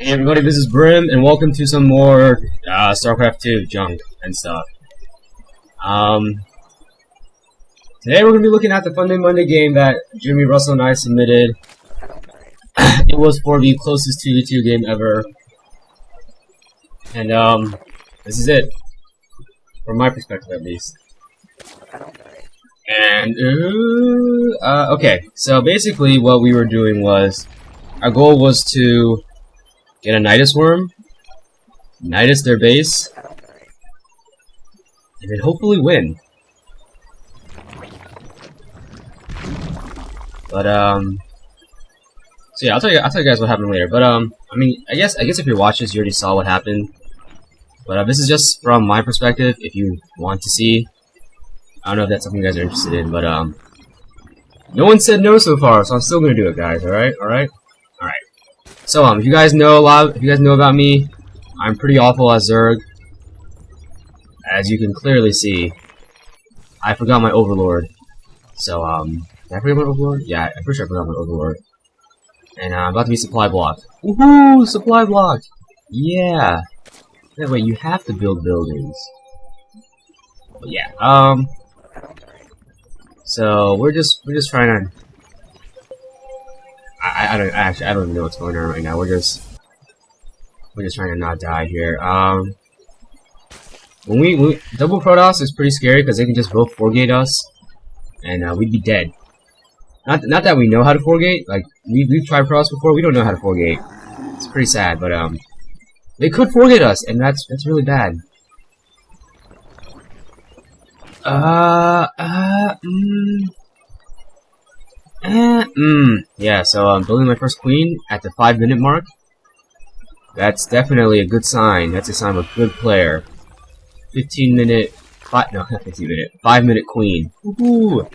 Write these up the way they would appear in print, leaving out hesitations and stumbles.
Hey everybody, this is Brim, and welcome to some more StarCraft 2 junk and stuff. Today we're going to be looking at the Funday Monday game that Jimmy, Russell, and I submitted. It was for the closest 2v2 game ever. And, this is it. From my perspective, at least. And, okay. So, basically, what we were doing was, our goal was to get a Nidus worm, Nidus their base, and then hopefully win. But so yeah, I'll tell you guys what happened later. But I mean, I guess if you're watching this, you already saw what happened. But this is just from my perspective. If you want to see, I don't know if that's something you guys are interested in. But no one said no so far, so I'm still gonna do it, guys. All right. So if you guys know about me, I'm pretty awful at Zerg. As you can clearly see, I forgot my Overlord. So did I forget my Overlord? Yeah, I'm pretty sure I forgot my Overlord. And I'm about to be supply blocked. Woohoo! Supply blocked! Yeah. That way you have to build buildings. But yeah, so we're just trying to. I don't even know what's going on right now. We're just trying to not die here. When we double Protoss is pretty scary because they can just both 4-gate us, and we'd be dead. Not that we know how to 4-gate. Like we've tried Protoss before. We don't know how to 4-gate. It's pretty sad, but they could 4-gate us, and that's really bad. Yeah, so I'm building my first queen at the 5-minute mark. That's definitely a good sign. That's a sign of a good player. 15-minute, not 15-minute, 5-minute queen. Woohoo!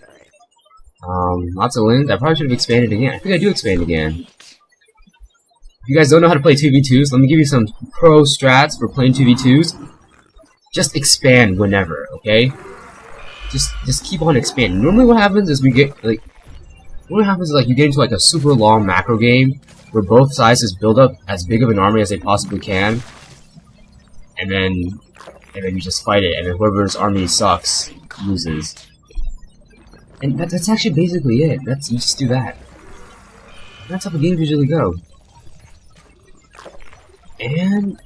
Lots of links. I probably should have expanded again. I think I do expand again. If you guys don't know how to play 2v2s, let me give you some pro strats for playing 2v2s. Just expand whenever, okay? Just keep on expanding. Normally what happens is we get, like, what happens is like you get into like a super long macro game where both sides just build up as big of an army as they possibly can, and then you just fight it, and then whoever's army sucks loses. And that's actually basically it. You just do that. That's how the games usually go. And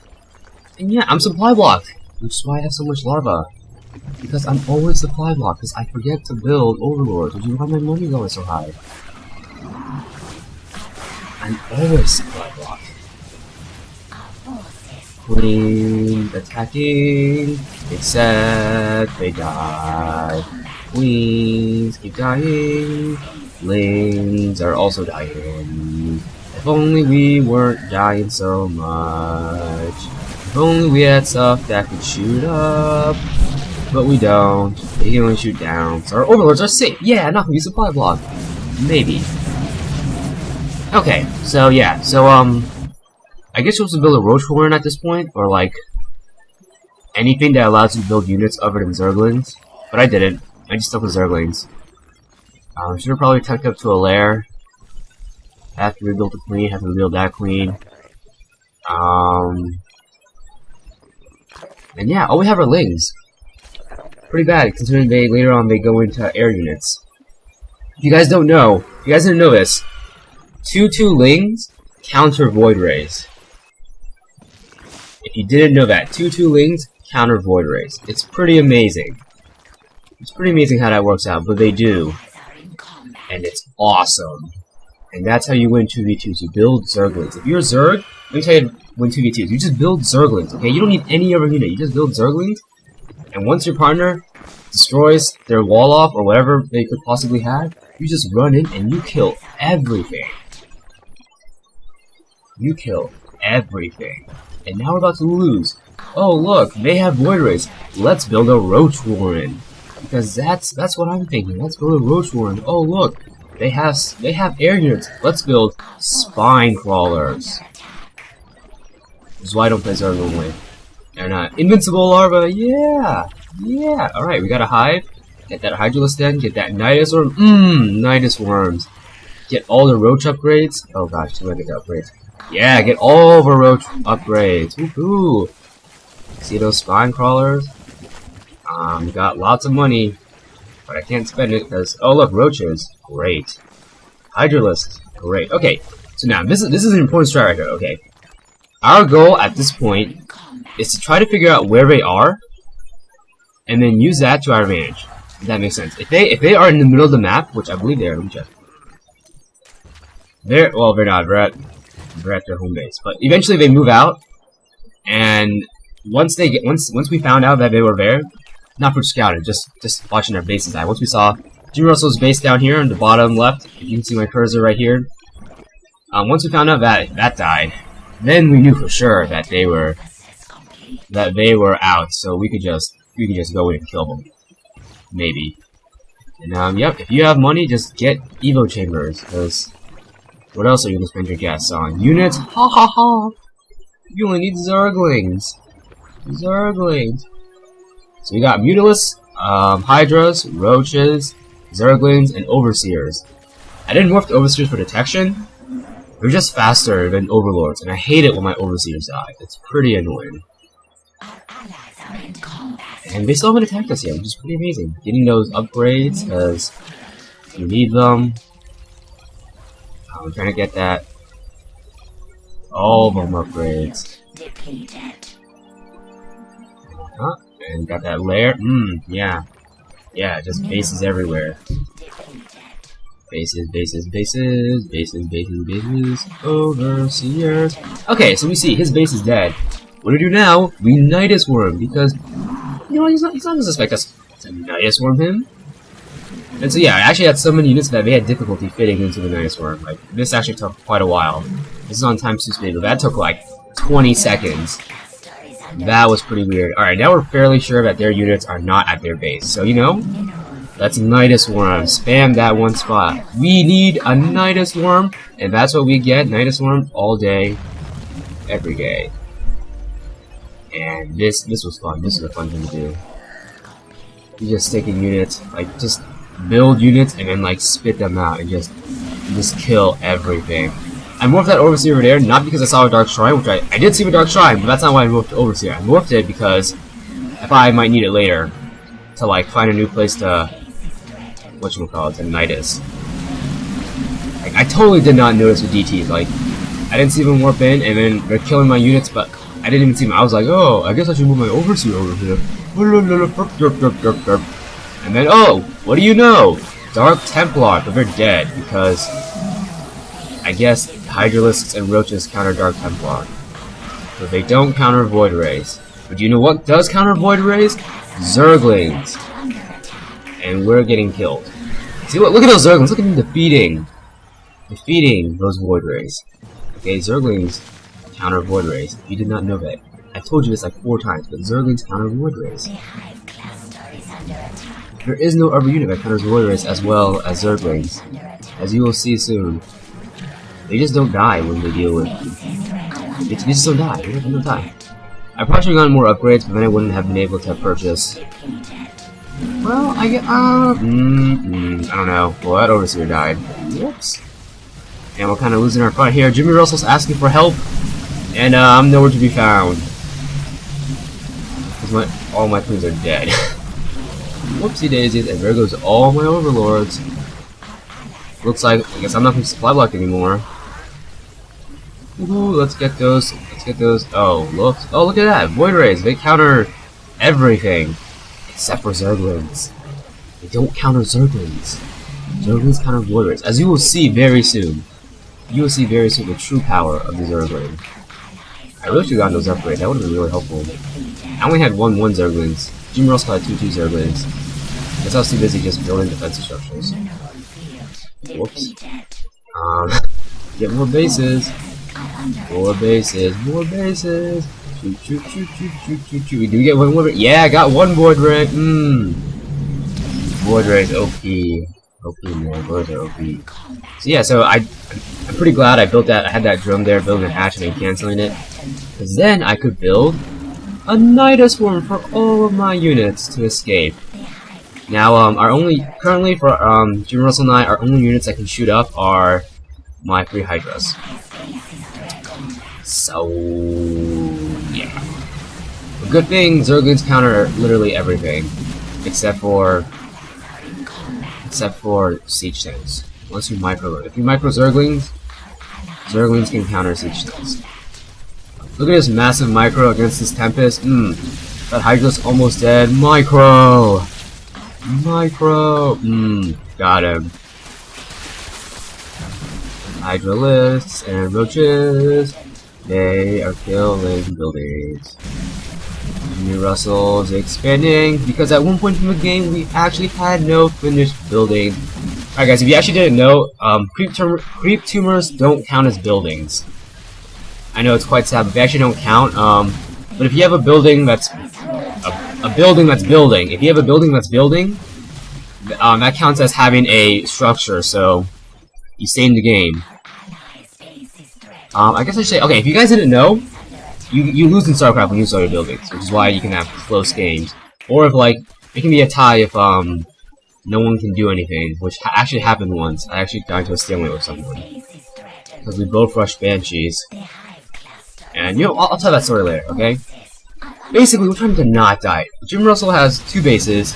yeah, I'm supply blocked, which is why I have so much larva. Because I'm always supply blocked, because I forget to build overlords, which is why my money going so high. I'm always supply blocked. Queens attacking, except they die. Queens keep dying, lings are also dying. If only we weren't dying so much. If only we had stuff that could shoot up. But we don't. They can only shoot down. So our overlords are safe. Yeah, not gonna be supply blocked. Maybe. Okay, so yeah, so I guess you're supposed to build a roach warren at this point, or like anything that allows you to build units other than Zerglings. But I didn't. I just stuck with Zerglings. Should have probably tucked up to a lair. Have to rebuild the queen. Have to rebuild that queen. And yeah, all we have are lings. Pretty bad, considering later on they go into air units. If you guys didn't know this, 2/2 lings counter void rays. If you didn't know that, 2/2 lings counter void rays. It's pretty amazing. It's pretty amazing how that works out, but they do. And it's awesome. And that's how you win 2v2s. You build Zerglings. If you're a Zerg, let me tell you how to win 2v2s. You just build Zerglings, okay? You don't need any other unit. You just build Zerglings. And once your partner destroys their wall off or whatever they could possibly have, you just run in and you kill everything. You kill everything. And now we're about to lose. Oh look, they have void rays. Let's build a roach warren. Because that's what I'm thinking. Let's build a roach warren. Oh look, they have air units. Let's build spine crawlers. This is why I don't play Zerg normally. They're not invincible larva. Yeah. Alright, we got a hive. Get that Hydralisk den. Get that Nidus worm. Nidus worms. Get all the roach upgrades. Oh gosh, too many upgrades. Yeah, get all the roach upgrades. Woohoo! See those spine crawlers? Got lots of money, but I can't spend it because oh look, roaches. Great. Hydralisk. Great. Okay, so now this is an important strat right here. Okay, our goal at this point is to try to figure out where they are, and then use that to our advantage. If that makes sense. If they are in the middle of the map, which I believe they are, let me check. They're not. They're at their home base, but eventually they move out, and once we found out that they were there, not for scouting, just watching their bases die. Once we saw Jimmy Russell's base down here in the bottom left, if you can see my cursor right here. Once we found out that died, then we knew for sure that they were out, so we could just go in and kill them, maybe. And yep, if you have money, just get Evo chambers, because what else are you gonna spend your gas on? Units? Ha ha ha! You only need Zerglings. Zerglings. So we got Mutalisks, Hydras, Roaches, Zerglings, and Overseers. I didn't morph the Overseers for detection. They're just faster than Overlords, and I hate it when my Overseers die. It's pretty annoying. And they still haven't attacked us yet, which is pretty amazing. Getting those upgrades, because you need them. I'm trying to get that. All of them upgrades. And got that lair. Yeah. Yeah, just bases everywhere. Bases. Overseers. Okay, so we see his base is dead. What do we do now? We Nidus Worm, because you know he's not gonna suspect us to Nidus Worm him. And so yeah, I actually had so many units that they had difficulty fitting into the Nidus Worm. Like this actually took quite a while. This is on time 2 speed, but that took like 20 seconds. That was pretty weird. Alright, now we're fairly sure that their units are not at their base. So you know, let's Nidus Worm. Spam that one spot. We need a Nidus Worm, and that's what we get. Nidus Worm all day, every day. And this was fun. This is a fun thing to do. You just stick in units, like just build units and then like spit them out and just kill everything. I morphed that Overseer over there not because I saw a Dark Shrine, which I did see a Dark Shrine, but that's not why I morphed the Overseer. I morphed it because I thought I might need it later to like find a new place to to Nidus. Like I totally did not notice with DTs. Like I didn't see them warp in and then they're killing my units, but I didn't even see them. I was like, oh, I guess I should move my Overseer over here. And then, oh, what do you know? Dark Templar, but they're dead because I guess Hydralisks and Roaches counter Dark Templar. But they don't counter Void Rays. But do you know what does counter Void Rays? Zerglings. And we're getting killed. See what? Look at those Zerglings. Look at them defeating those Void Rays. Okay, Zerglings counter Void Rays. You did not know that. I told you this like 4 times, but Zerglings counter Void Rays. There is no other unit that counters Void Rays as well as Zerglings, as you will see soon. They just don't die when they deal with them. They just don't die. They don't die. I probably should have gotten more upgrades, but then I wouldn't have been able to purchase. Well, I get I don't know. Well, that Overseer died. Whoops. And we're kind of losing our fight here. Jimmy Russell's asking for help, and I'm nowhere to be found. Because all my queens are dead. Whoopsie daisies, and there goes all my overlords. Looks like, I guess I'm not going to supply block anymore. Ooh, let's get those. Oh, look at that. Void Rays, they counter everything. Except for Zerglings. They don't counter Zerglings. Zerglings counter Void Rays. As you will see very soon. You will see very soon the true power of the Zergling. I really should have gotten those upgrades. That would have been really helpful. I only had one Zerglings. Jimmy Russell had two Zerglings. Guess I was too busy just building defensive structures. Whoops. Get more bases. More bases. Shoot. Do we get one more? Yeah, I got one Void Ray. Void Ray's OP. Man. Voids are OP. So yeah, I'm pretty glad I built that. I had that drum there, building a hatch and then canceling it. Because then I could build a Nidus Worm for all of my units to escape. Now, currently for Jimmy Russell and I, our only units I can shoot up are my 3 Hydras. So yeah. A good thing, Zerglings counter literally everything, except for siege tanks. If you micro Zerglings, Zerglings can counter siege tanks. Look at this massive micro against this Tempest. That Hydra's almost dead. Micro! Got him. Hydralisks and roaches, they are killing buildings. Jimmy Russell's expanding, because at one point in the game we actually had no finished building. Alright guys, if you actually didn't know, creep tumors don't count as buildings. I know it's quite sad, but they actually don't count. But if you have a building that's building, if you have a building that's building, that counts as having a structure, so you stay in the game. I guess I should say, okay, if you guys didn't know, you lose in StarCraft when you start your buildings, which is why you can have close games. Or if, like, it can be a tie if, no one can do anything, which actually happened once. I actually got into a stalemate with someone. Because we both rushed Banshees. And, you know, I'll tell that story later, okay? Basically, we're trying to not die. Jim Russell has 2 bases,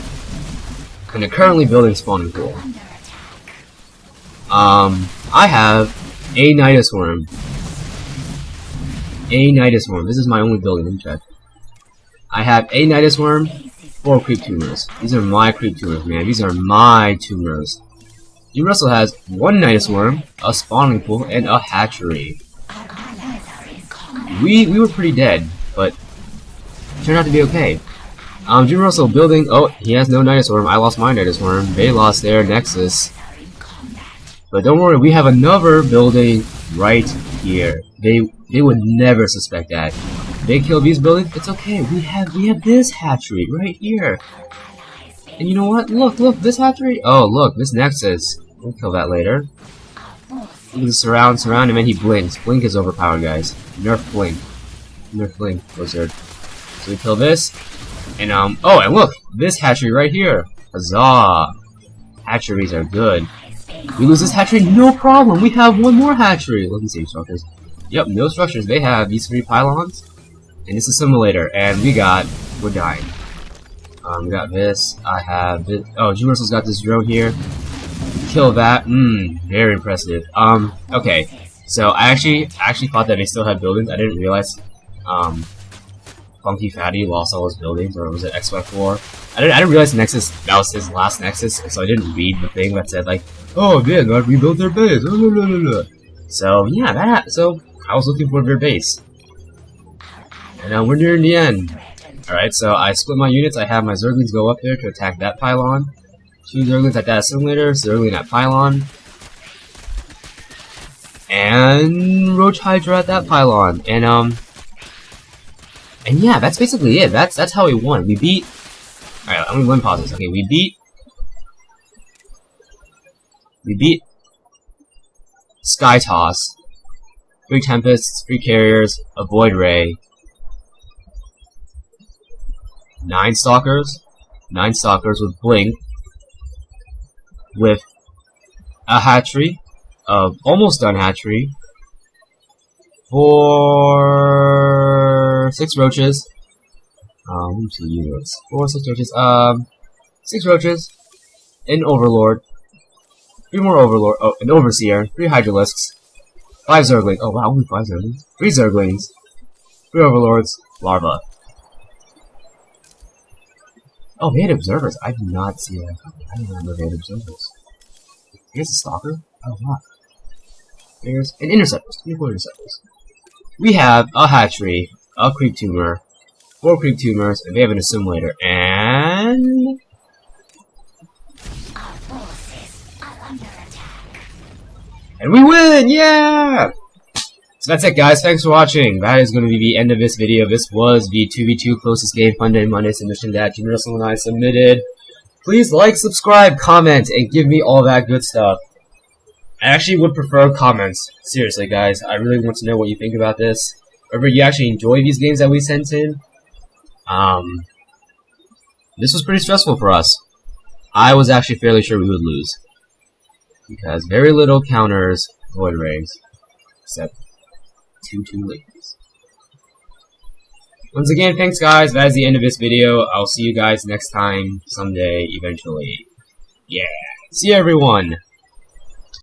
and they're currently building spawning pool. I have a Nidus Worm. This is my only building, let me check. I have a Nidus Worm, 4 creep tumors. These are my creep tumors, man. These are my tumors. Jim Russell has 1 Nidus Worm, a spawning pool, and a hatchery. We were pretty dead, but it turned out to be okay. Jim Russell building. Oh, he has no Nidus Worm. I lost my Nidus Worm. They lost their Nexus. But don't worry, we have another building right here. They would never suspect that. They kill these buildings. It's okay. We have this hatchery right here. And you know what? Look, this hatchery. Oh, look, this Nexus. We'll kill that later. Look at the surround, and then he blinks. Blink is overpowered, guys. Nerf Blink. Nerf Blink, Blizzard. So we kill this. And, oh, and look! This hatchery right here! Huzzah! Hatcheries are good. We lose this hatchery, no problem! We have 1 more hatchery! Let me see structures. Yep, no structures. They have these 3 pylons. And it's a simulator. And we're dying. We got this. I have this. Oh, Jim Russell's got this drone here. Kill that. Very impressive. Okay. So I actually thought that they still had buildings. I didn't realize, Funky Fatty lost all his buildings, or was it X-4? I didn't realize Nexus, that was his last Nexus, so I didn't read the thing that said, like, oh man, I rebuilt their base, So, yeah, so I was looking for their base. And we're nearing the end. Alright, so I split my units, I have my Zerglings go up there to attack that pylon. 2 Zerglings at that assimilator, Zergling at pylon. And Roach Hydra at that pylon. And yeah, that's basically it. That's how we won. We beat. Alright, let me pause this. Okay, we beat Sky Toss, 3 Tempests, 3 Carriers, a Void Ray, 9 Stalkers with Blink, with a hatchery, almost done hatchery, for 6 roaches. Let me see units. 4, 6 roaches. 6 roaches, an Overlord, 3 more Overlord. Oh, an Overseer, 3 Hydralisks, 5 Zerglings. Oh wow, only 5 Zerglings. 3 Zerglings, 3 Overlords, Larva. Oh, they had observers. I did not see that. I didn't remember they had observers. Here's a Stalker. Oh wow. There's an Interceptors. 24 Interceptors. We have a hatchery, a creep tumor, 4 creep tumors, and they have an assimilator, and our forces are under attack. And we win! Yeah! So that's it, guys. Thanks for watching. That is going to be the end of this video. This was the 2v2 closest game Funday Monday submission that Jim Russell and I submitted. Please like, subscribe, comment, and give me all that good stuff. I actually would prefer comments. Seriously, guys. I really want to know what you think about this. Whether you actually enjoy these games that we sent in. This was pretty stressful for us. I was actually fairly sure we would lose. Because very little counters Void Rays. Except 2/2 ladies. Once again, thanks guys. That is the end of this video. I'll see you guys next time, someday, eventually. Yeah. See you everyone.